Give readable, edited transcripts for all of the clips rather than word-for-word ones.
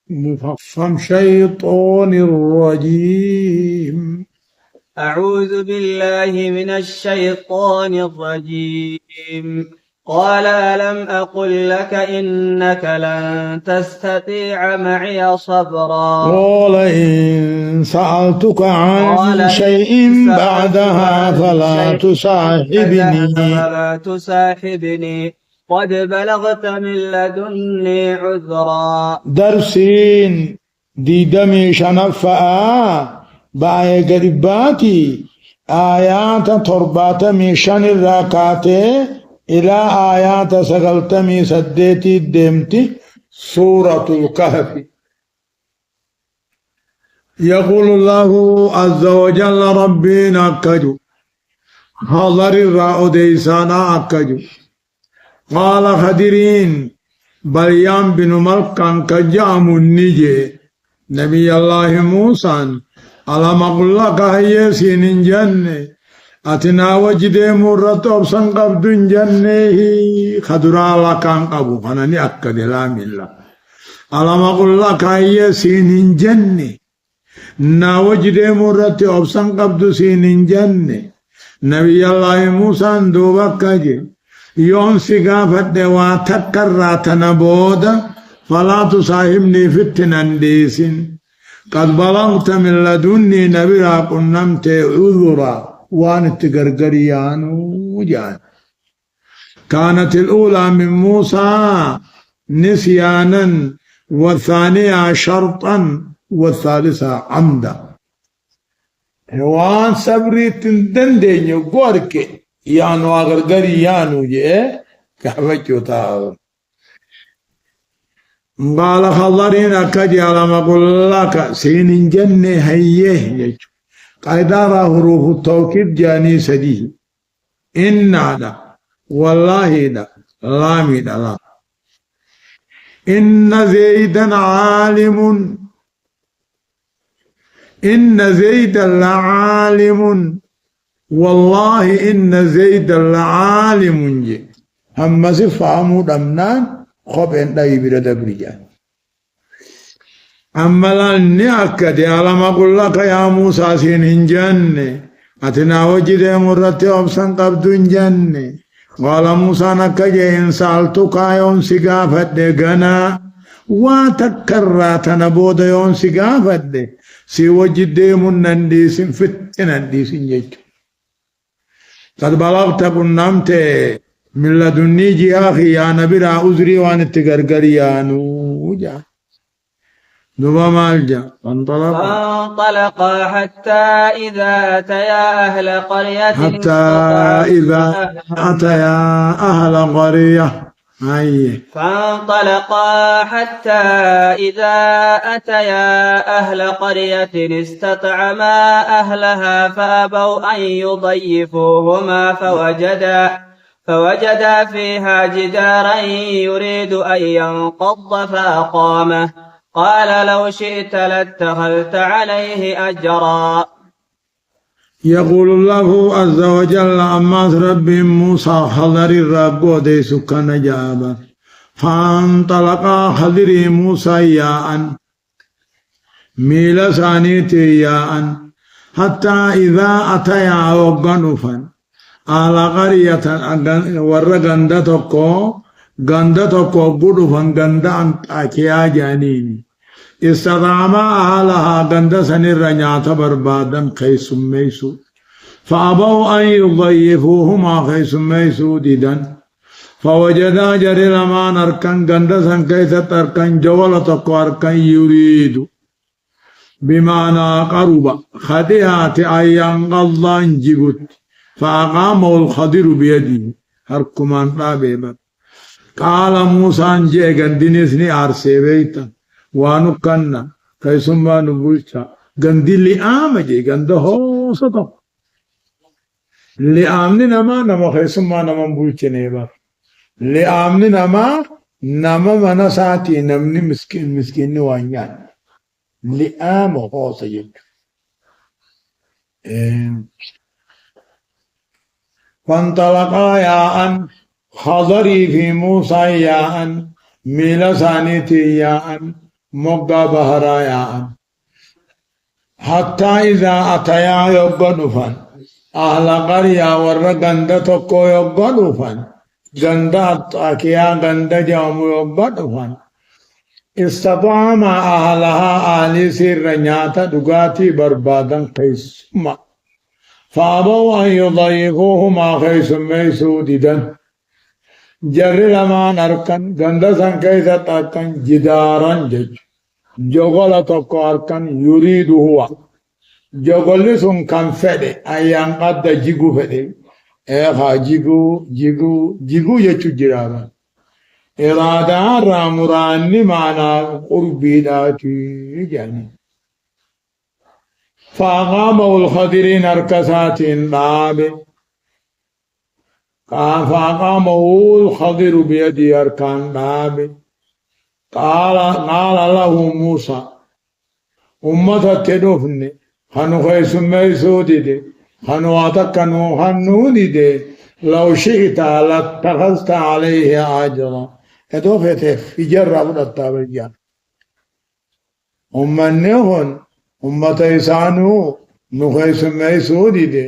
مفخم شيطان الرجيم. أعوذ بالله من الشيطان الرجيم. قال ألم أقل لك إنك لن تستطيع معي صبرا. قال إن سألتك عن شيء بعدها فلا تصاحبني قد بلغت من لدني عذرا. درسين دي دمي شنفاء باي قرباتي آيات ترباتمي شن الراكاتي إلى آيات سغلتمي سديتي دمتي سورة الكهف. يقول الله عز وجل ربنا أكجو حضر الرأو ديسانا أكجو قال خدرين بليان بن ملكان كجام النجي نبي الله موسى ألم أقول لك هي سين جنة أتنا وجدي مرة أبسن قبض جنة خدرا لكان قبو خناني أكد لام الله. ألم أقول لك هي سين جنة نا وجدي مرة أبسن قبض سين جنة نبي الله موسى دوبك كجي يوم سقافت واتكراتنا بودا فلا تصاحبني في التننديس قد بلغت من لدني نبرا قنمت عذرا وان التقرقريان وجان. كانت الأولى من موسى نسيانا والثانية شرطا والثالثة عمدا. وان صبري تندندين يقورك يانو غرغري يانو جي كحبكو تاو. قال خضرين كجي على ما قل لك سين جنة هيه يجو قيدارا حروف التوكيد جاني سديه إن لا والله لا لامي لا. إن زيدا عالم إن زيدا لعالم والله إن زيد العالم جي هم سفامو دمنان خب ان داي بيرد بريجان. أما لن أكد على ما أقول لك يا موسى سين جنة أتنا وجد مرتي أبسن قبض جنة. قال موسى نكجي إن سألتك يون سقافت غنا وتكرات نبود يون سقافت سي وجد من ننديس فتن ننديس جيجو قد بلغت قنمت من لدني جي أخي يا نبي عذري وان التقرقري يا نوجا. دوبا مالجا فانطلقا حتى إذا أتيا أهل قرية فانطلقا حتى إذا أتيا أهل قرية استطعما أهلها فأبوا أن يضيفوهما فوجدا فيها جدارا يريد أن ينقض فأقامه. قال لو شئت لاتخذت عليه أجرا. يقول الله عز وجل أما رب موسى حضر الرب دي سكان جابا فانطلقا حضر موسى ياء ميل ثانيتي ياء حتى إذا أتيا وغنفا على قرية ور غندتكو غدفا غندا أكيا جانيني استطعما أهلها غند سنر نيات بربادا خيسم ميسو فأبوا أن يضيفوهما خيسم ميسو ديدا فوجدا جري لما نركن غند سن كيست أركن جولتكو أركن يريد بمعنى قرب خديات أيان غضان جيبت فأقامه الخضر بيده هركمان رابيبا. قال موسى جي غندينيسني أرسي بيتا وانو كنا كيسما نبولشا غندي لئام جي غند هو سطو لئامني نما كيسما نما بولشني با لئامني نما منا ساتي نمني مسكين وانيان لئام هو سيد. فانطلقا ياء حضري في موسى ياء ميل ثانيتي ياء مقا بهرايا حتى إذا أتيا يقنفا أهل قرية ورقند تكو يقنفا غندا أكيا غندا جامو يقنفا استطعم أهلها أهل سر نياتا دقاتي بربادا قيسما فأبوا أن يضيفوهما خيسم ميسوددا جر لما نركن غندا سن كيسا تاكن جدارا جج جغل تكو أركن يريد هو جغل سن كان فدي أيان قد جيغو فدي إيخا جيغو يچو جرابا إرادة رامراني معنى قربي داتي جاني فأقامه الخضرين أركسات ناب فأقامه الخضر بيدي أركان ناب قال له موسى أمة تدفني خنو خيسم ميسودي دي خنو أتكنو خنوني دي لو شئت لاتخذت عليه أجرا إضافة في جرب التابعية أمنيهن أمة إسانو نخيس ميسودي دي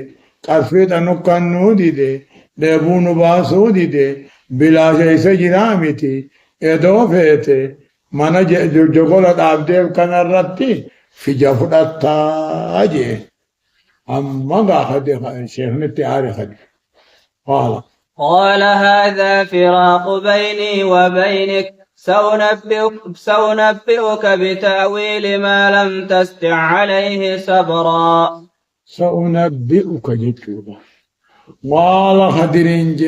قفيت نقنو دي ديبون باسودي دي بلا شيء سجرامتي إضافة من جغلت عبدالله كان الرتي في جفت التاجي أما قاعد شيخ نتعاري خدي قال هذا فراق بيني وبينك سأنبئك بتأويل ما لم تستع عليه صبرا سأنبئك جتوبا قال خدرينج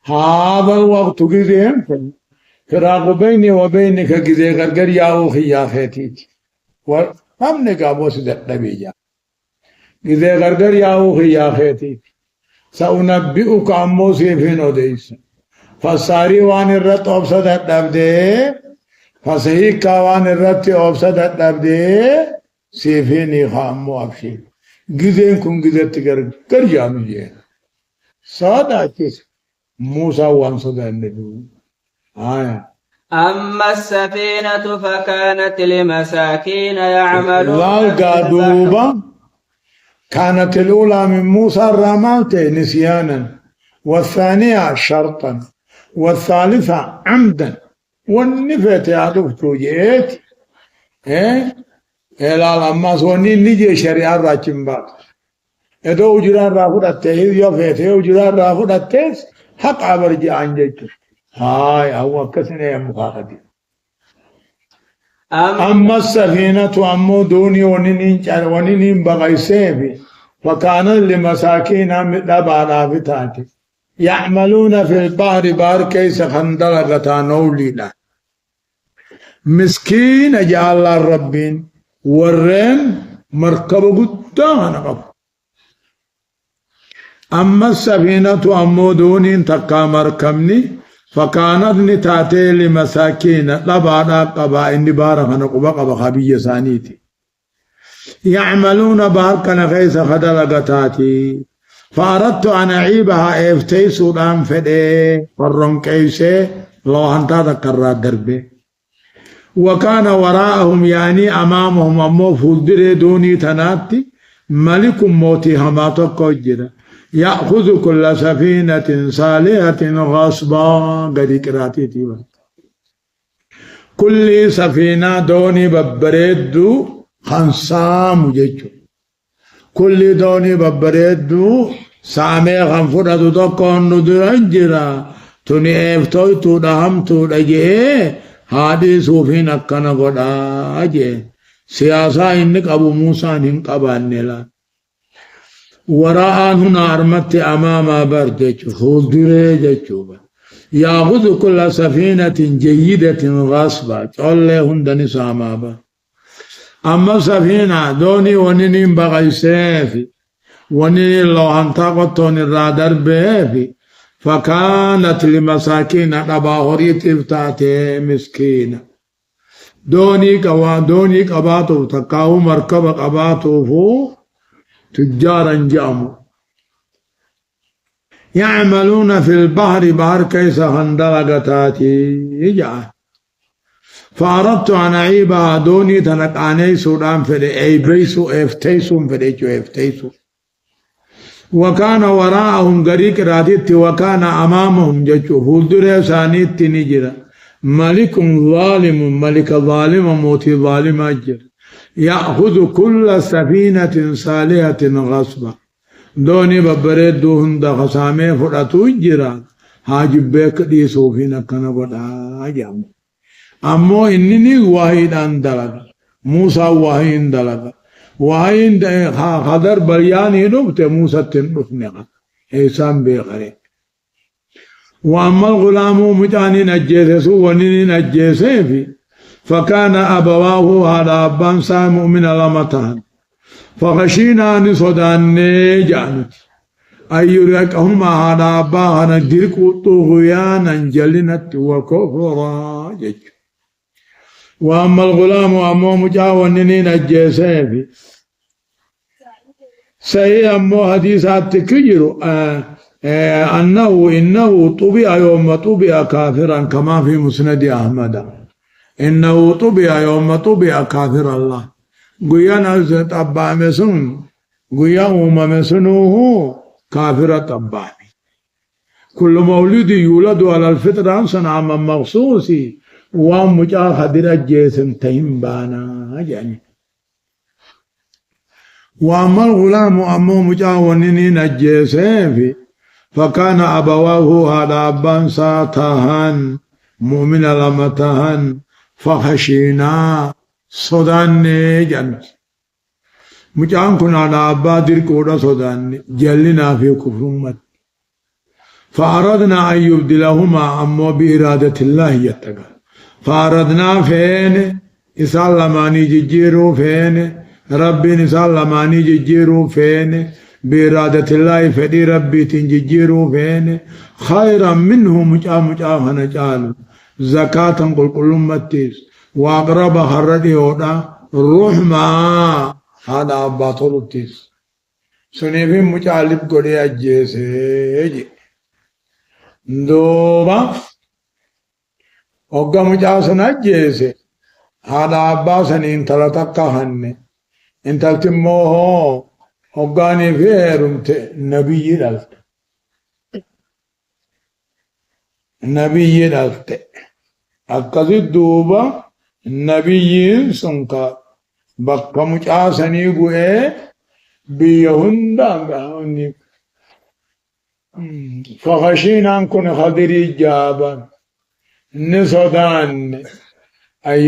هذا الوقت قذين فراق بيني وبينك قذي غرقر ياو خيافتي وهم نقابو سدت نبيجا قذي غرقر ياو خيافتي سأنبئك أمو سيفين وديس فساري وان الرت أبسد الدبدي فسيك وان الرت أبسد الدبدي سيفين خامو أبشي جذين كن جذت كر جامي سادا كيس موسى وان صدى النبي أما السفينة فكانت لمساكين يعملون لا قادوبا كانت الأولى من موسى الرمات نسيانا والثانية شرطا والثالثة عمدا والنفت يعرف توجيت إلى الأماس ونين نجي شريعة راكم بعض إذا أجران رافض التهيز يفته أجران رافض التهيز حق عبرجي عن جيتر هاي هو كسنة مخاطبين أما السفينة أمو دوني ونين بغي سيفي وكان لمساكين مدبانا فتاتي يعملون في البحر بار كيس خندلقة نولينا مسكين جعل الربين ورين مركب قدام قب أما السفينة أمو دونين تقا مركبني فكانت نتاتي لمساكين لبانا قبا إني بارا خنقبا قبا خبية سانيتي يعملون باركنا خيس خدلقتاتي فأردت أن أعيبها إفتي سودان فدي فرن كيسي لو هنتا ذكر دربي وكان وراءهم يعني أمامهم أمو فلدر دوني تناتي ملك موتي هماتو كوجر يأخذ كل سفينة صالحة غصبا قد كراتي تيبا كل سفينة دوني ببريدو خنسام جيجو كل دوني ببريدو سامي خنفرة تكون ندرنجرا تني افتوي تودهم اجي هادي سوفين اكنا قد اجي سياسة انك ابو موسى ننك ابان وراء هنا أرمت أمام بردج خضر جتوبا يأخذ كل سفينة جيدة غصبا قال لهم دنس أمابا أما سفينة دوني ونين بغي سيفي ونين لو انتقطون الرادر بيفي فكانت لمساكين أباهريت افتاتي مسكينة دوني قباتو تقاو مركب قباتو فو تجارا جاموا يعملون في البحر بحر كيس خندلقتاتي يجعل فأردت أن أعيبها دوني تنقاني سودان فدي أي بيسو افتيسو فدي جو افتيسو وكان وراءهم غريق راتيت وكان أمامهم جچو فولدر سانيت نجرا ملك ظالم ملك ظالم موتي ظالم أجر يأخذ كل سفينة صالحة غصبا دوني ببرد دوهن دا خسامي فرطو جرا حاجب بيك دي صوفين كان بدا جام أمو إنني واحد دلغ موسى واحد دلغ واحد خضر بليان هنوبت موسى تنرفنها إيسان بيغري وأما الغلام مجاني نجيسه ونني نجيسه في فكان أبواه هذا أبان سامو من لمتان فخشينا نصدان جانت أن يريكهما هذا أباهنا دركوا طغيانا جلنت وكفرا جج وأما الغلام أمو مجاونني نجيسه في سهي أمو حديثات كجر إنه طبع يوم طبع كافرا كما في مسند أحمد إنه طبع يوم طبع كافر الله قيانا طبع مسن قيانا مسنوه كافر طبع كل مولود يولد على الفطرة صنعا مخصوص ومجاهد الجسم تيمبانا يعني وأما الغلام أمو مجاونني نجيسه فكان أبواه هذا أبان ساتهان مؤمن لمتهان فخشينا صدان جنة مجان كنا على أبا دركونا صدان جلنا في كفرمت فأردنا أن يبدلهما أمو بإرادة الله يتقى فأردنا فين إسالماني ججيرو فين ربي نسالماني ججيرو فين بإرادة الله فدي ربي تنججيرو فين خيرا منه مجا هنجال زكاة قل قلمتيس وأقرب خردي هودا رحمة هذا باطل التيس سنفي مجالب قولي أجيسي دوبا وقا مجاسن أجيسي هذا أباسن انتلتك هنه انتلتموه وقاني فيرمت نبي دلت نبي دلت أكذي دوبا نبي سنكا بقى مجاسني قوئي بيهن فخشينا أنكن خضري جابا نصدان أن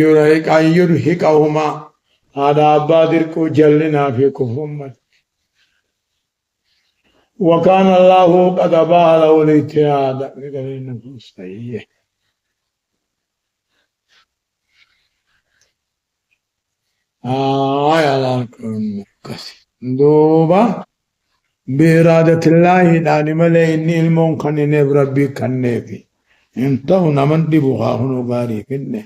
يرهقهما هذا بادركو جلنا في كفرمت وكان الله قد أباه له الاجتهاد صحيح يا لكم دوبا بإرادة الله داني ملئ إني المنقن نبربي كنبي انتهوا نمن دبوها هنو غاري فيني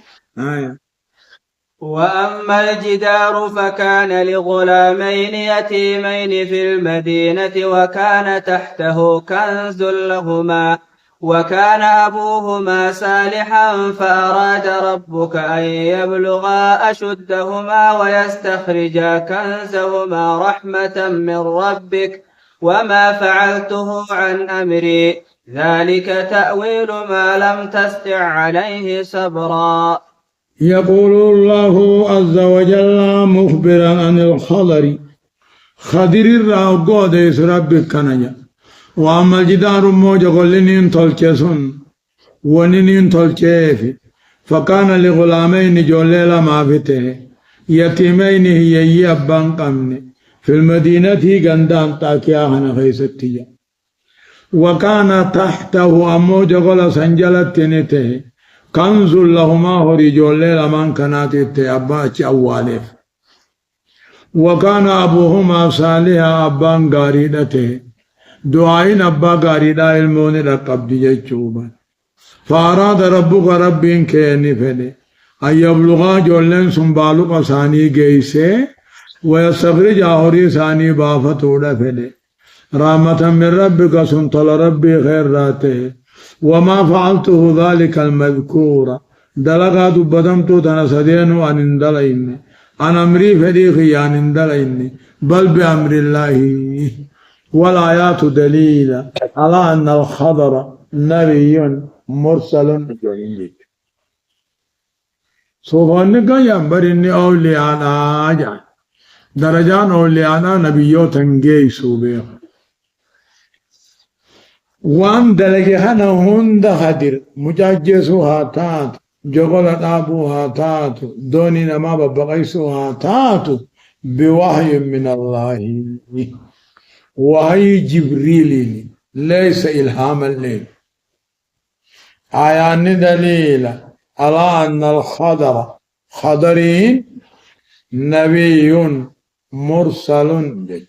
وأما الجدار فكان لغلامين يتيمين في المدينة وكان تحته كنز لهما وكان أبوهما صالحا فأراد ربك أن يبلغا أشدهما ويستخرجا كنزهما رحمة من ربك وما فعلته عن أمري ذلك تأويل ما لم تستع عليه صبرا. يقول الله عز وجل مخبرا عن الخضر خضر الرأقود ربك كنجا وأما الجدار موجة قلنين تلچسون ونين تلچيف فكان لغلامين جوليلا ما فته يتيمين هي أبان قمن في المدينة قندان تاكياهنا خيستيا وكان تحته أموجة قل سنجلت نته كنز لهما هو رجوليلا من كانت أباك أوالف وكان أبوهما صالحا أبان غاريدته دعائن أبا غاريدا علمون رقب جيجوبا فأراد ربك ربين كيني فدي أن يبلغا جولن سنبالو ثاني جيسي ويستخرج آخري ثاني بافتودا فدي رحمة من ربك سنطل ربي خير راته وما فعلته ذلك المذكور دلقا دبتم تو تنسدينو أن اندلين أنا أمري فريقي أن اندلين بل بأمر الله والآيات دليلة على أن الخضر نبي مرسل سوفانك ينبر إني أولياء آجا درجان أولياء نبيوت انجيسوا بيه وان دلقهنا هند خدر مجاجسوا هاتات جغل أبو هاتات دوني نما ببغيسوا هاتات بوحي من الله وحي جبريل ليس إلهاما لي آيان دليل على أن الخضر خضرين نبي مرسل جج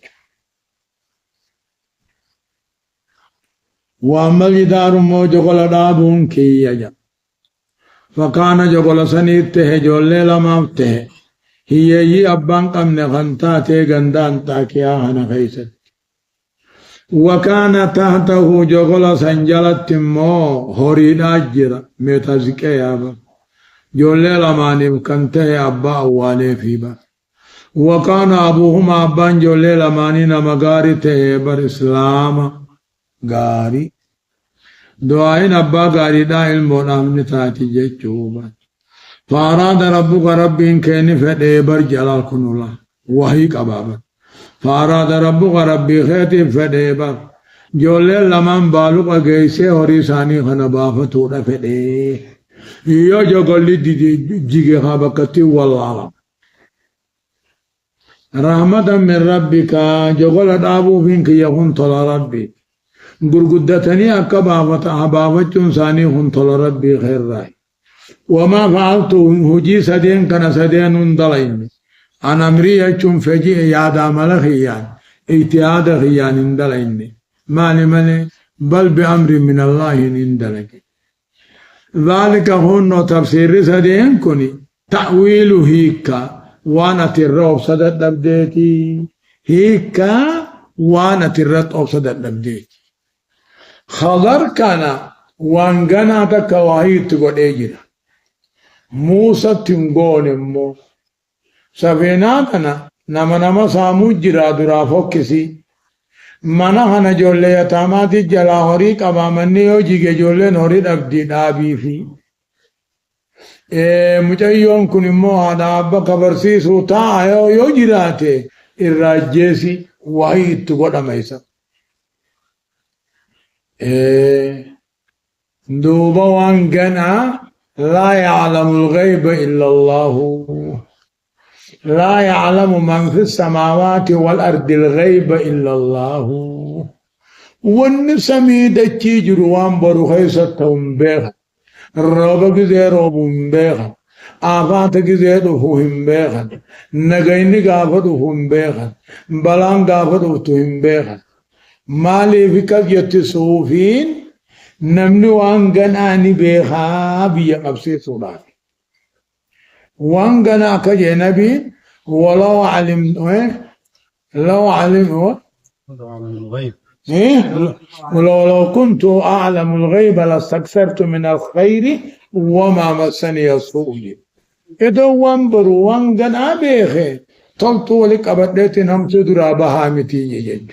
وأما الجدار مو جغل دابون كي يجب فكان جغل سنيته جولي لمامته هي يي أبان قمن غنتاتي غندان تاكيا هنا خيست وكان تحته جغل سنجلت مو هوريد أجر ميتازك يابا جولي لماني كنته أبا أوالي فيبا وكان أبوهما أبان جولي لماني نمغاري تهبر إسلام غاري دعائن أبا غاري دا علمون أمن تاتي جيشوبا فأراد ربك ربين كيني فديبر جلال كنولا وحي قبابا فأراد ربك ربي خيتي فديبر جولي لمن بالوك أغيسي هوريساني خنبافتو فدي يو جغلي جيجي خابكتي والله رحمة من ربك جغل دابو فينك يكون طلع ربي غرغدتني أبابة ثاني هن طلع ربي خير راي وما فعلت هجي سدين كان سدين دلين أنا أمري يجون فجي ياد عمل خيان اجتهاد خيان دلين مالي بل بأمر من الله دلين ذلك هو تفسير سدين كني تأويل هيكا وانا ترى أبصدت أبديتي هيكا وانا ترى أبصدت أبديتي خضر كان وانغنا تكواهي تقول اجرا موسى تنقول مو سفينا كان نما سامو جرا درا فوكسي منا هنا جولي يتاماتي جلا هوري قبامني يو جيگه جولي نوري دبدي دابي في مجايون كن مو هذا أبا كبرسي سوتا يو جراته الراجسي وهي تقول أميسا دوبا وانغنا لا يعلم الغيب إلا الله لا يعلم من في السماوات والأرض الغيب إلا الله والنسمي دكي جروان برخيصتهم بيخ الرب جزء ربهم بيخ آفات جزء دفوهم بيخ نغيني غافتهم بيخ بلان غافتهم بيخ مالي فكك يتصوفين نمني وانغناني بيخا بيا قبسي صداق وانغنا كجنبي ولو علم لو علم الغيب ولو كنت أعلم الغيب لاستكثرت من الخير وما مسني السوء إذا وانبروا وانغنا بيخي طلتوا لك أبديتين هم تدرى بهامتي يجج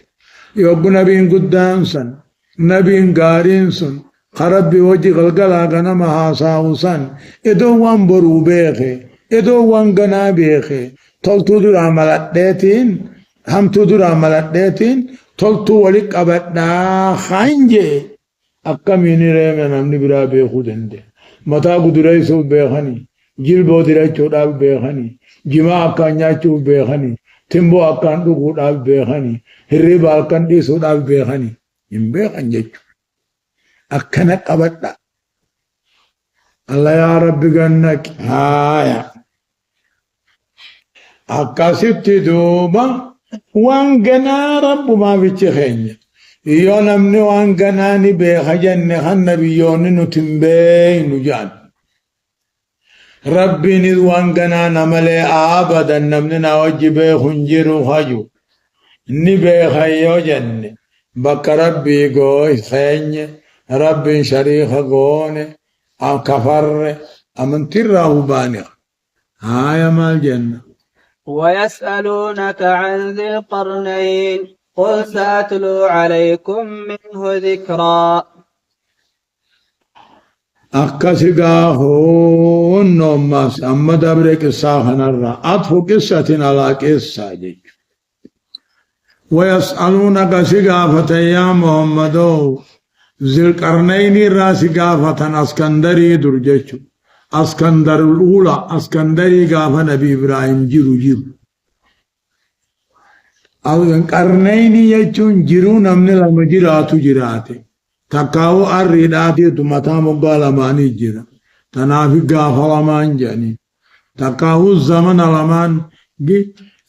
يوب نبين قدامسن نبين قارنسن خرب بوجه غلقلا غنم هاساوسن إدو وانبرو بيخي إدو وانغنا بيخي تلتو در عملت ديتين هم تدر عملت ديتين تلتو ولك أبدا خانجي أكاميني ريمن همني برا بيخو دنده متا قدرائي سو بيخاني جلبو درائی چوڑاب بيخاني جماع أكانيا چو بيخاني تنبو أكان دو قداب بيخاني هرب أكان دي سوداب بيخاني ينبيخان جيچو أكنا قبطا الله يا رب غنك هايا أكاسبت دوبا وانغنا رب ما بيچ خيني يو نمني وانغناني بيخجن خن نبيون نتنبي نجان ربي نذ وانغنا نملي آبدا نمننا وجبه خنجر خجو نبي خيو جن بك ربي قوي خيني ربي شريخ قوني أو كفر أمن تراه بانيا هاي ما الجنة. ويسألونك عن ذي القرنين قل سأتلو عليكم منه ذكرا. أكسيغا هون نوماس أما دبرك الساخن الرا أطفو قصة على قصة جيج. ويسألونك سقافة يا محمد ذي القرنين را سقافة اسكندري درجج اسكندر الأولى اسكندري قافة نبي إبراهيم جيرو القرنين يجون جيرون من المجرات جراتي تكاو الرداتي تمتام قالمان جرا تنافي قافة لمان جاني تكاو الزمن لمان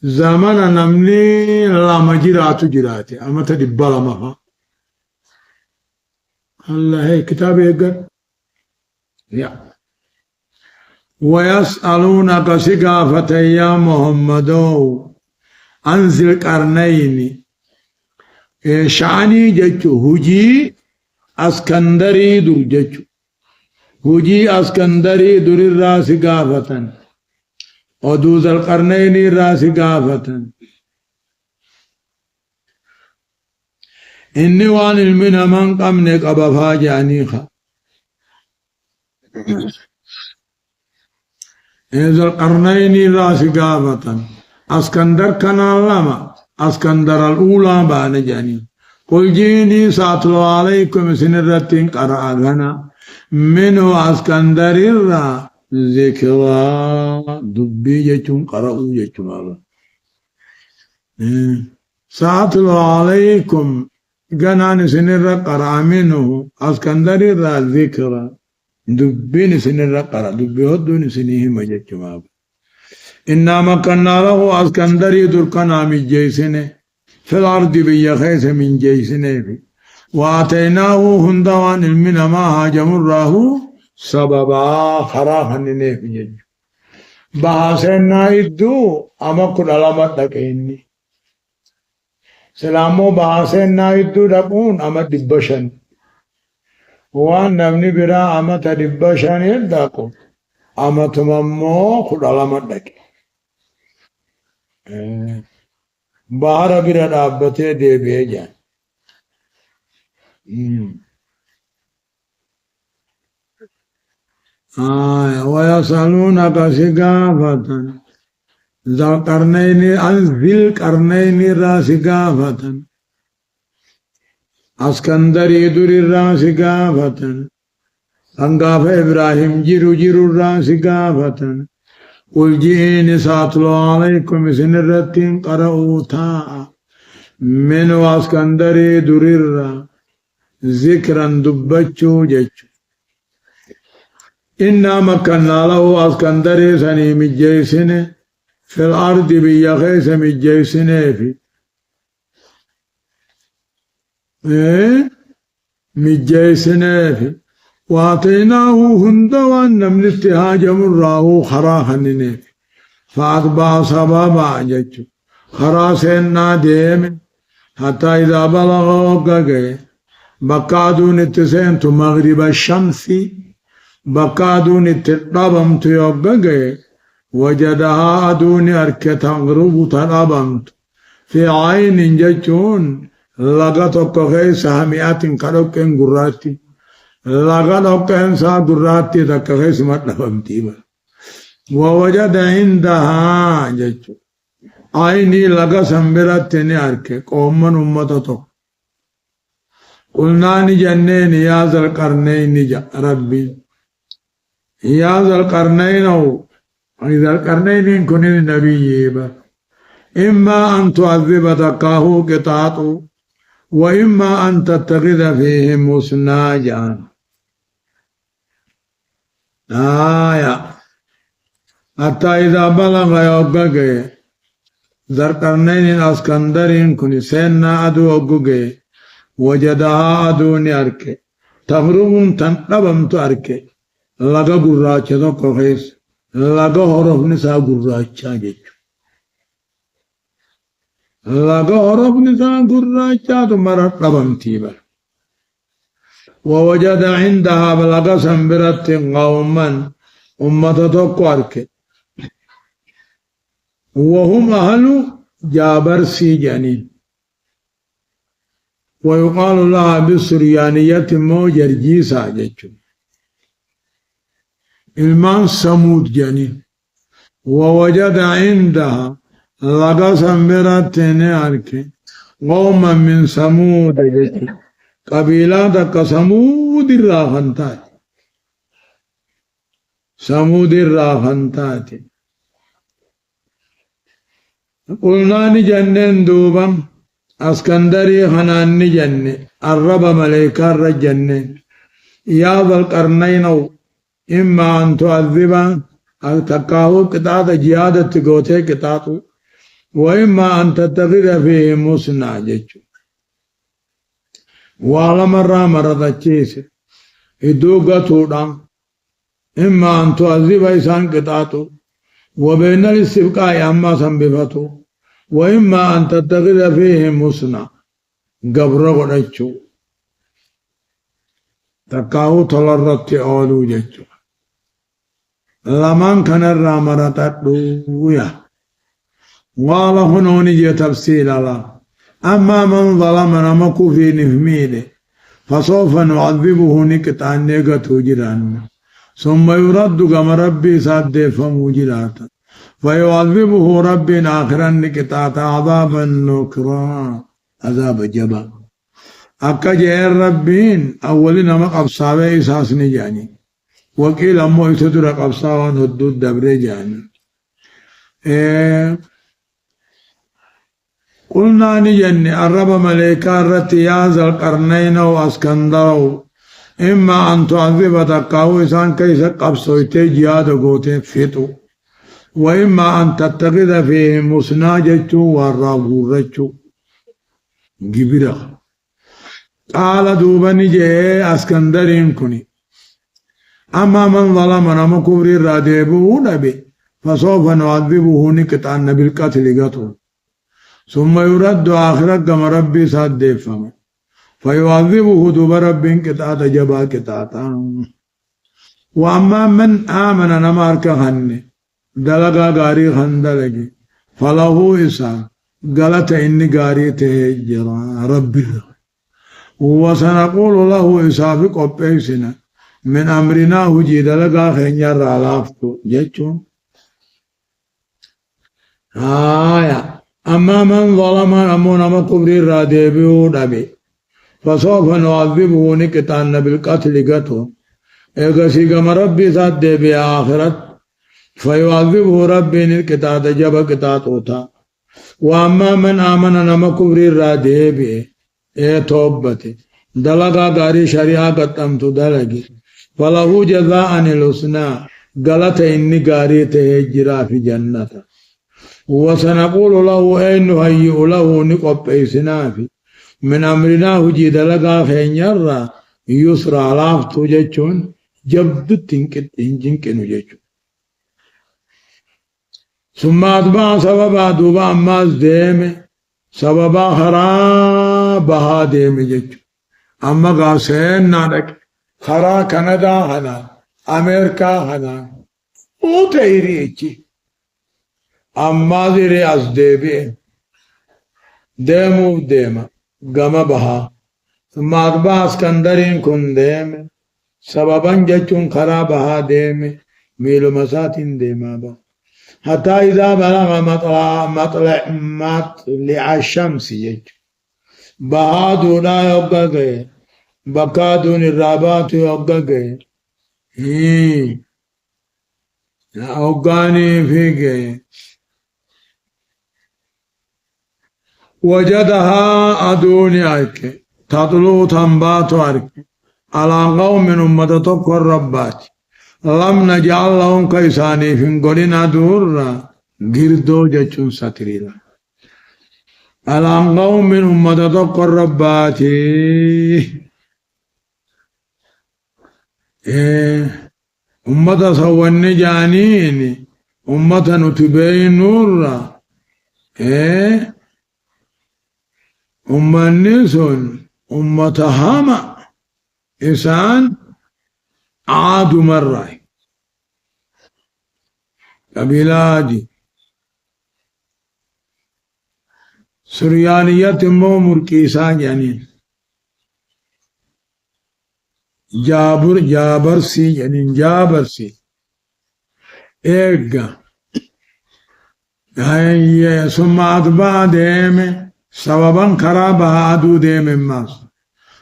زمن نمني لما جراتو جراتي أما تدبلا مها الله هي كتاب يقر يا ويسألونك سقافة يا محمد أنزل قرنين شعني جتشو هجي اسكندري در جتشو هجي اسكندري در الراس قافة ودوز القرنين راس قافة إني وان المنا من قمنك أبا فاجعنيخا إذا القرنين راس قافة اسكندر كان لما اسكندر الأولى بان جاني قل جيني ساتلو عليكم سنرتين قرأ غنا منه اسكندر الرا ذكرى دبي جتون قرأوا جتون الله ساتلو عليكم جنان سنرى قرأ منه اسكندر الرا ذكرى دبي سنرى قرأ دبي هدون سنيه مجتون إنما كنا له اسكندري دركنا من جيسنه في الأرض بيخيس من جيسنه وآتيناه هندوان المنا ما هاجم الراهو سببا خراخا نيف بحسنا إدو أما كل علامات دكيني سلامو بحسنا إدو دكون أما دبشن وان نمني برا أما تدبشن يدكو أما تمامو كل علامات دكي بارا برا دابته دي بيجان ويسألونك سقافة ذا القرنين ذي القرنين را سقافة اسكندري در را سقافة انقاف إبراهيم جيرو را سقافة قل جئني ساتلو عليكم سنرتين قرأوا تا من اسكندري در را ذكرا دبچو جچو إنا مكنا له اسكندري سني مجيسنه في الأرض بيخيس مجيسنه في مجيسنه في وآتيناه هندوان نمن اتهاج مراه خراخا ننه فأتبع سبابا جچو خراسنا ديم حتى إذا بلغوا قاقه بقادون اتسين مغرب الشمس بقادون اتطابمت يوققه وجدها أدون أركة تغرب تطابمت في عين جتون لغتك غيس هميات كروك قراتي لغتك انسا قراتي تك غيس مطلبمتي ووجد عندها جتون عيني لغا سنبرتني أركة قومن أمتتك قلنا نجنين يا ذا القرنين ربي يا ذا القرنين أو ذا القرنين كن النبي إما أن تعذب تقاه قطعته وإما أن تتخذ فيهم مسناجا حتى إذا بلغ يوقق ذا القرنين اسكندرين كن سينا أدو أقوق وجدها أدوني أركي تغرب تنقبمت أركي لغا قراچة دو خيس لغا حرف نسا قراچة جيچو لغا حرف نسا قراچة دو مرقبمتي بر ووجد عندها بلغا سنبرت قوما أمة تقوارك وهم أهل جابر سيجانين ويقال لها بالسريانية موجر جيسا جيشو إلمان سمود جانين ووجد عندها لغا سمبرتين أركي قوما من سمود جيشو قبيلة سمود الراخنتات سمود الراخنتات قلنا نجنن دوبا اسكندري خنان نجن الرب ملائكة رجنن يا ذا القرنين إما أن تعذب تقاو قطعة جيادة قوتي قطعة وإما أن تتغير فيه مسنا جيشو وعلى مرة تشيس إدوغة تودان إما أن تعذب إسان قطعة وبين الاستبقاء أما سنبفتو وإما أن تتغذ فيه مسنا قبر غرچو تقاو تلرت أولو جچو لمن كان الرامرة دويا وعلى هنوني جي تفصيل الله أما من ظلم نمكو في نفميله فسوف نعذبه نكتان نيغتو جران ثم يرد كما ربي ساد فموجراتا فيعذبه ربي آخرا نكتات عذابا نكرا عذاب جبا أكا جير ربين أولين ما قبصاوه إساس نجاني وكيل أمو يتدر قبصاوان هدود دبر جاني قلنا نجني الرب ملائكة رتياز القرنين واسكندروا إما أن تعذب تقاو إسان كيس قبصويته جياد قوته فتو وإما أن تتخذ فيه مسناجة والرغورة جبرة قال دوبني جي اسكندرين كني أما من ظلم نما كبر الرادبه نبي فسوف نعذبه نكتان بالقتل قتل ثم يرد آخرة كما ربي ساد فما فيعذبه دوب رب كتاتا جبا كتاتا وأما من آمن نمارك خني دلقا غاري خندلقي فله إسان قالت إني غاري تهجرا ربي وسنقول له إسافق وبيسنا من أمرنا هجي دلقا خنجر علافتو جيتشون أما من ظلم أمونا مقبر الرادبيو دبي فسوف نعذبه نكتان بالقتل قتل اغسي كما ربي ساد بآخرت فيعذبه ربي نكتات جب كتاتوتا واما من آمن نما كبر الرادبي توبتي دلقا غاري شريعة قتمت دلقي فله جزاء الحسنى غلط إني غاري تهجرا في جنة وسنقول له أين نهيئ له نقب إسنافي من أمرنا هجي دلقا خينيرا يسرى لافتو جيشون جبد تنكت إنجنكنو جيشون ثم أتبع سببا دوبا أماز ديمي سببا خرابها ديمي جيشون أما غاسين نارك خرا كندا هنا أمريكا هنا وتيري إيشي أما زيري أزديبي ديمو ديما گما بها ثم أتبع اسكندرين كن ديم سببا جچون خرابها ديم ميلو مساتين ديما با حتى إذا بلغ مطلع الشمس يج بها دونا يبقى گئے بقا دون الرابات يبقى گئے أوغاني في گئے وجدها أدوني أرك تطلو تنبات أرك على قوم من أمة تقوى الربات لم نجعل لهم كيساني في قولنا دورا girdoo jechuun satiriidha. Alaan qawmin ummata tokko rabbaati. Ummata sawwanni jaaniin ummata nuti beeynurra ummanni sun ummata hama isaan aadumarraa قبيلادي سريانية مو مركيسا يعني جابرسي يعني جابرسي إيجا هاي ثم أتبع ديم سببا كرابها أدو ديم ماس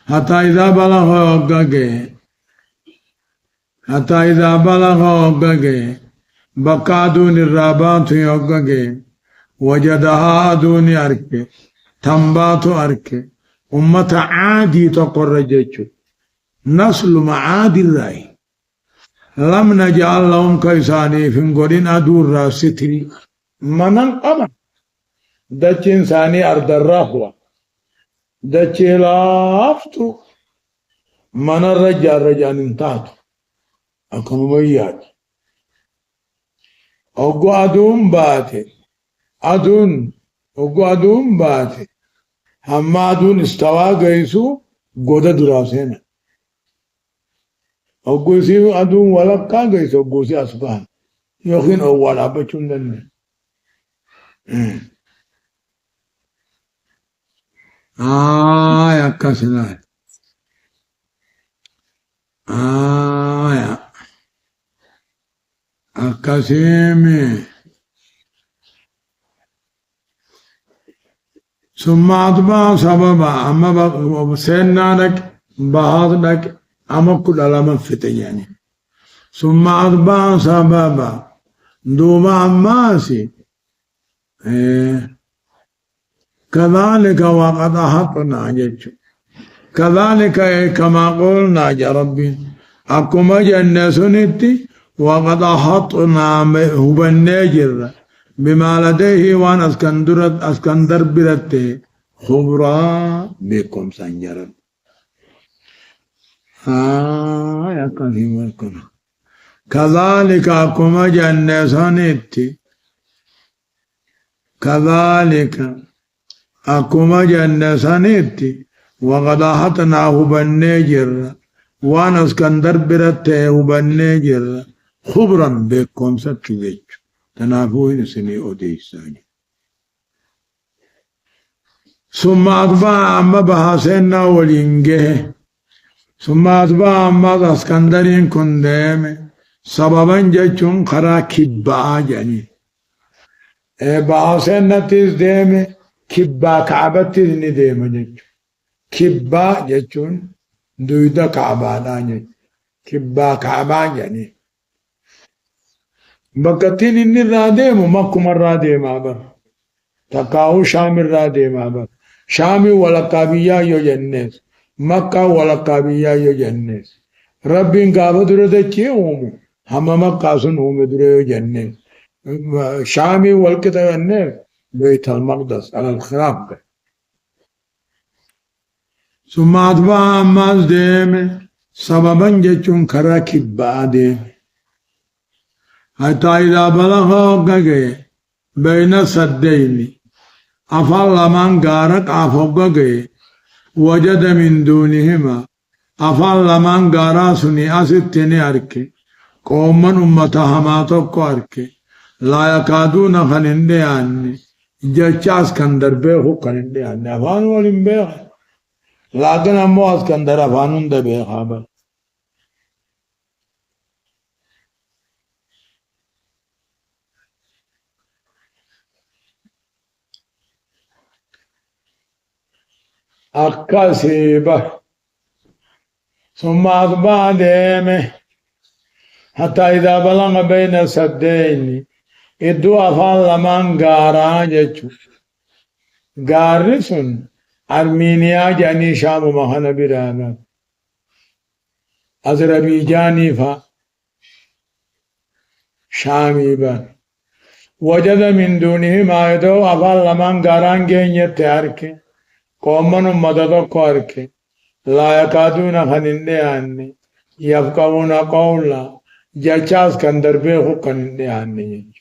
حتى إذا بلغ وقاقه حتى إذا بلغ وقاقه بقى دون الرابات يوقاقه وجدها دون أركه تنبات أركه أمة عادي تقر جيشو نسل معادي الرأي لم نجعل لهم كيساني في قرين أدور راستري منن قمر دچ إنساني أرد الرهوة دچ لافتو من الرجال انتهتو أكم ويات أقو أدوم باتي أدون أقو أدوم باتي هم أدون استوى قيسو قودة دراسينا أقو سيو أدون ولقا قيسو أقو سي أسبان يخين أولا بچون دن يا كسلان يا الكسيمي ثم أتبع سببا أما سنانك بهادنك أما كل علامة فتن يعني ثم أتبع سببا دوما أماسي كذلك وقد أحطنا جيش كذلك كما قلنا يا ربي أكما جنة سنتي وقد أحطنا هو النجر بما لديه وأن أسكندر برته خبرا بكم سنجرا يا كريم كذلك أكما جنة سنتي كذلك أكما جنة سنتي وقد أحطناه بالنجر وأنا اسكندر برته بالنجر خبرا بكم سكيج تنافوين سني أوديساني ثم أتبع أما بحسنا ولينجه ثم أتبع أما اسكندرين كندام سببا جچون خرا كبا جاني بحسنا تيز ديم كبا كعبة تيز نديم جچون كبا جچون دويدا كعبا داني كبا كعبا جاني بكتين إني راديم ومكم الراديم أبا تقاو شام الراديم أبا شامي ولقابيا يو جنس مكة ولقابيا يو جنس ربين قابد ردتشي هم مكة سن هم دريو جنس شامي والكتا جنس بيت المقدس على الخراب ثم أتبع أماز ديم سببا جچون كرا كبا ديم حتى إذا بلغ وقعه بين سدين أفضل من قارك أفوقه وجد من دونهما أفضل من قاراسني أستني أركي قوما أمتهما تقو أركي لا يكادون خنندي عني جاچاس كندر بيخو خنندي عني أفان ولم بيخ لكن أمو أسكندر أفانون ده بيخابر أكاسيبة ثم أتبع ديمه حتى إذا بلغ بين سدين إدو أفعل لمن غارا جيشو غارسون أرمينيا جاني شام مهانا برانا أزربيجاني فا شامي با وجد من دونه ما يدو أفعل لمن غاران جيني تياركي قومن مدد كارك لا يكادون خنندي عني يفقهون قولا جاچاس كندر به خنندي عني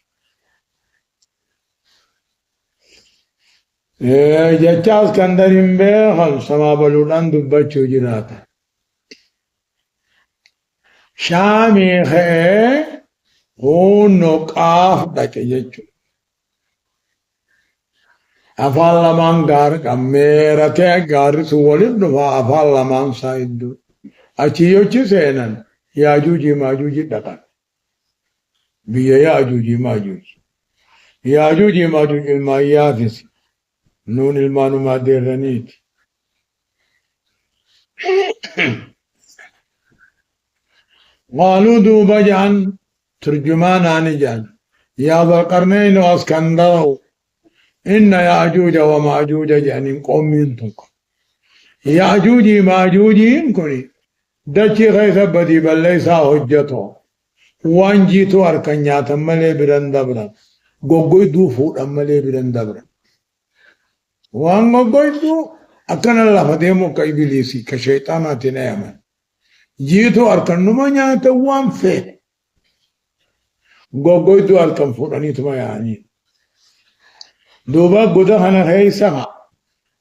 جاچاس كندرين به هم سما بلودان دبچو جرات شامي خي هون قاف دكيجو أفعل لمن غار كميرة غار سوالد دفع أفعل لمن سايدو أشيوچ سينن ياجوج ماجوج دكان بيا ياجوج ماجوج ياجوج ماجوج المايافس نون المانو ما ديرنيت قالوا دوبا جان ترجمان آني جان يا ذا القرنين واسكندر إن ياجوج وماجوج جانين قومين تنك ياجوج ماجوج كوني دچي غيث بدي بل ليس حجته وانجيتو أركنيات ملي برندبرا غوغوي دو فود ملي برندبرا وان غوغوي دو أكن الله فديمو كإبليسي كشيطانات نعمة جيتو أركن نما نياتا وان في غوغوي دو أركن فوداني تما يعني دوبا غودا خنا خيسا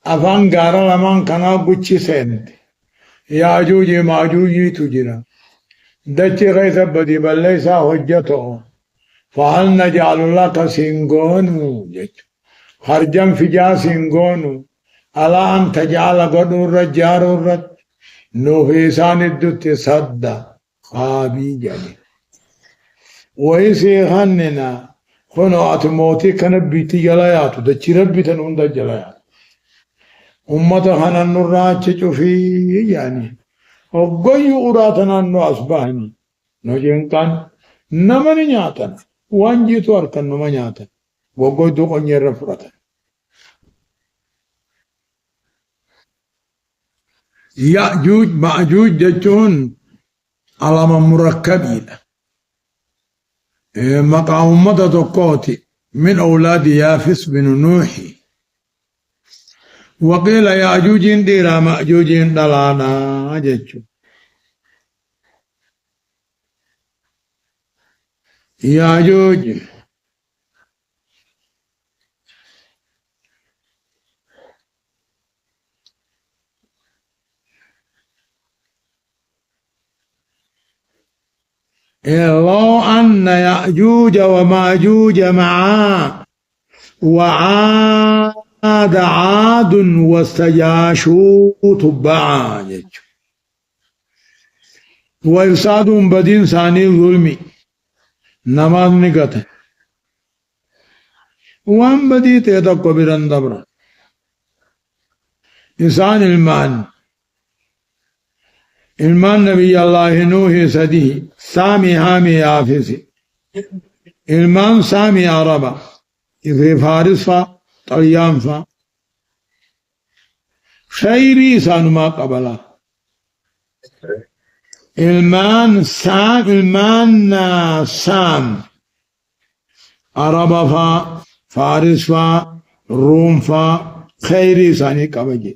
أفان غارا لمان كنا غوچي سند ياجوج ماجوج تجرا دچي غيث بدي بل ليس حجته فهل نجعل لك سنغون خرجا فجا سنغون ألا أن تجعل قدر جار نوفيسان الدت صد خابي جاني ويسي خننا خنو أتموتي كان بيتي جلاياتو دچي ربي تنون دا جلايات أمة خنا النراج في يعني وغي أراتنا نو أصبحني نو جنكان نمني نياتنا وانجيتو أركن نما نياتنا وغي دو قنير رفرتنا يأجوج مأجوج جتون على مركبين مقام تقوتي من أولاد يافس بن نوحي وقيل يأجوج ديرا مأجوج دلانا جتون يأجوج لو أن يأجوج وماجوج معا وعاد عاد واستجاشوا تبعا وإرساد بدين ثاني ظلمي نماز نقطة وان بدي تيدق برندبرا إنسان ilmaan Nabiyyallaahi Nuuhi sadii Saami Haami Yaafisi ilmaan Saami Araba ifri Faaris fa Xalyaan fa khayrii isaanumaa qabala ilmaan Saam Araba fa Faaris fa Ruum fa khayrii isaanii qabaje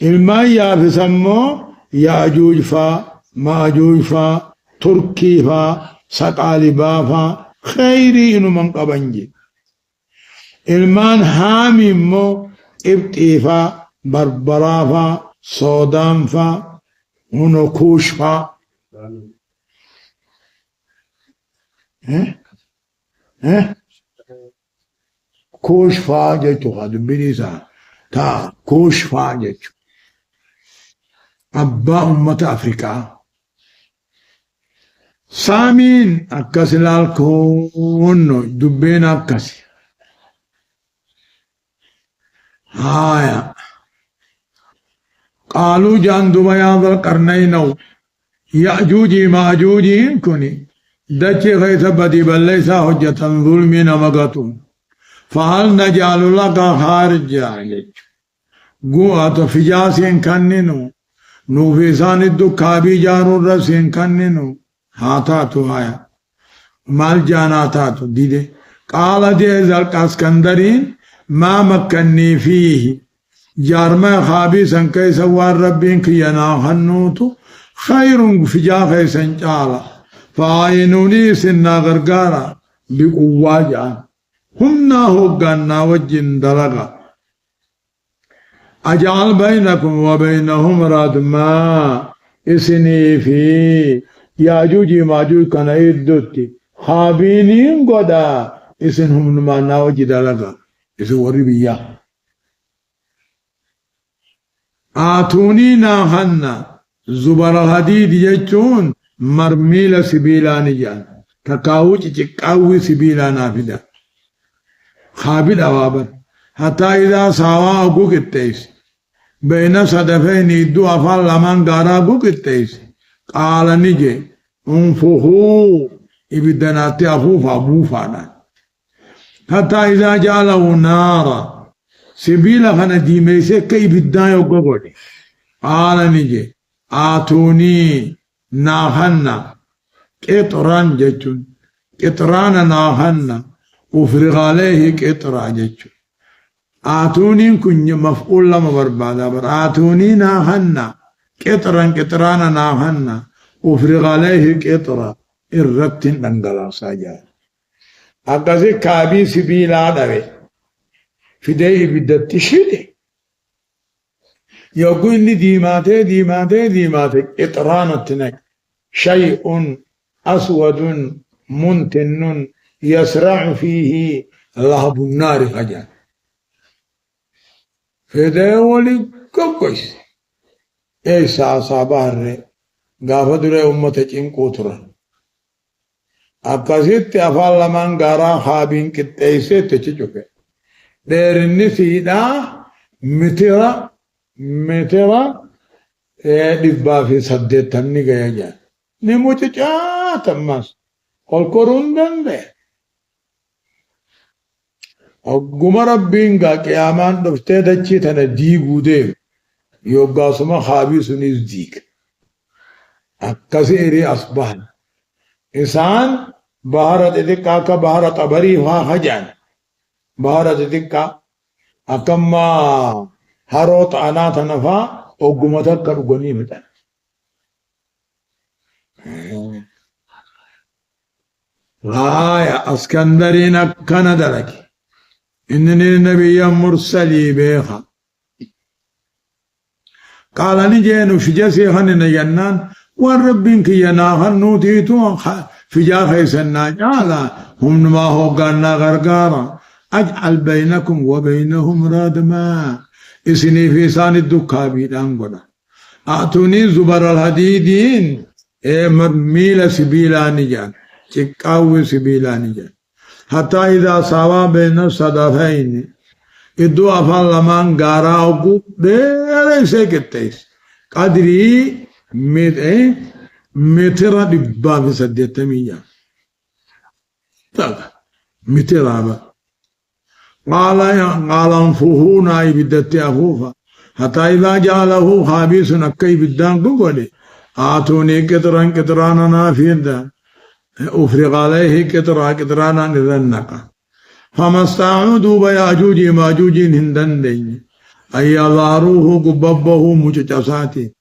ilmaan Yaafis ammoo يأجوج فا ماجوج فا تركي فا سقالبا فا خيري إنو من قبنجي ilmaan haami immoo Ibxii faa Barbaraa faa Soodaan faa Kuush faa Kuush faa jechuudha dubbiin isaa taa Kuush faa jechuudha abbaa ummata Afrikaa saamiin akkas ilaalkoonno dubbeen akkasi هايا قالوا جاندو يا ذا القرنين يأجوجي ماجوجي كوني دچي غيث بدي بل ليس حجة ظلمين مغتون فهل نجعل لك خارج عليك قوات فجاسين كننو نوفيسان الدكابي جارو الرسين كننو هاتاتو هايا مال جاناتاتو ديدي قال دي ذا القاسكندرين ما مكنني فيه جارما خابيسا كيسا والربين كينا خنوتو خير فجا خيسا جالا فاينوني سننا غرغارا بقواجا همنا هقانا وجن دلغا أجعل بينكم وبينهم ردما إسني في ياجوجي ماجوج كان يدوتي خابينين قدا اسنهم نما ناوجي دلقا اسن وربيا آتوني ناهنا زبر الحديد يجون مرميل سبيلاني جان تكاوج تكاوي سبيلانا فدا خابد أوابا حتى إذا سوا أقوك التيس بين صدفين يدو أفال لمن غارا أقوك التيس قال نجي انفخوا إبدانات أفوفا بوفانا حتى إذا جعله نارا سبيلا خنا ديميسي كي بدان يوغوغوني قال نجي آتوني ناهنا قطران جتون قطران ناهنا وفرغ عليه قطرا جتون آتوني كن مفعول لما بربادا بر آتوني ناهنا قطران ناهنا وفرغ عليه قطرا الرتين دنگلا ساجا أقازي كابي سبيلا دوي فديه بدت شدي يقول لي ديماتي قطران التنك شيء أسود منتن يسرع فيه لهب النار خجان فده ولي كوكويس إيسا صابار غافد له أمة قوترا أكاسيت أفعل لمن غارا خابين كتايسي تشجوكي ديرني سيدا مترا دبا في سدتني غيا جان نموچ تماس والقرون دنده أقوم ربين غا قيامان دفته دچي تنا ديغو دي يوغا سما خابي سنيز ديك أكاسي أصبح إنسان بحرت دكا کا بحرت أبري خجان بحرت دكا أكما هروت أنا تنفا أقوم تكر غنيمة غاية اسكندرين كان درك إنني نبي مرسلي بيخا قال نجين وشجسي خنن جنان والربين كي يناخن نوتيتو في جاخي سنة جالا هم ما هو قالنا غرقارا أجعل بينكم وبينهم رادما إسني في سان الدكابي دانقنا أعطوني زبر الحديدين ميل سبيلاني جان تكاوي سبيلاني جان حتى إذا سوا بين الصدفين إدو أفعل لمن غارا أقو دير سيكتيس قدري متر دبا في سديتمية متر قال انفخونا بدت أفوفا حتى إذا جعله خابيس نكي بدان قولي آتوني قطران نافيدا أفرغ عليه قطرانا نذنقا فما استعودوا بياجوج ماجوج هندن دين أي يظهروه قببه مجتساتي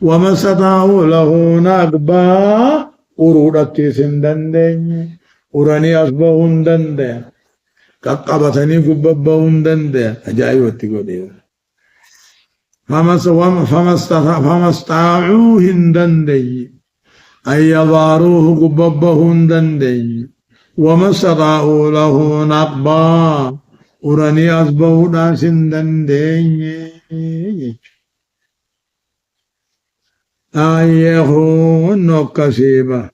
وما استطاعوا له نقبا أرودتي سندن دين أراني أصبهن دين كقبتني قببهن دين أجايب تقولي فما استطاعوا هندن دين أي يظهروه قببهن دين وما استطاعوا له نقبا أراني أصبهن سندن دين آيهون نكسيبا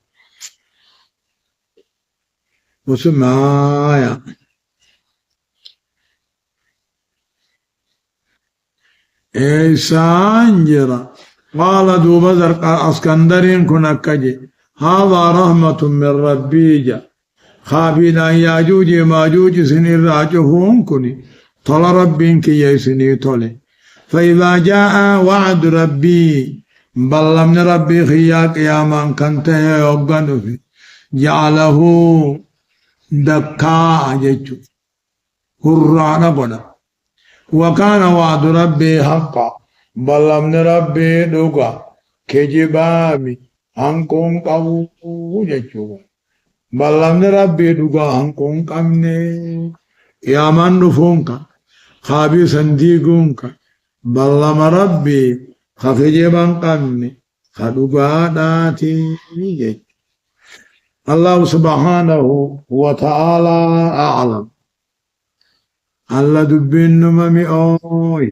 وسمايا إيسان جرا قال دوبا زرقا اسكندرين كنكجي هذا رحمة من ربي جا خابينا ياجوج ماجوج سنين راجهون كني طل ربين كي يسني طلي فإذا جاء وعد ربي بلمن ربي خياك يا من كنت يوغن في جعله دكا جيجو قرانا قنا وكان وعد ربي حقا بلمن ربي دوغا كجبامي هنكون قبو جيجو بلمن ربي دوغا هنكون قمني يا من نفونك خابي سنديقونك بلم ربي خفجبان قمني kadhugaadhaati jechuudha. Allah subhanahu wa ta'ala a'lam. Allah dubbiin numa mi'ooy.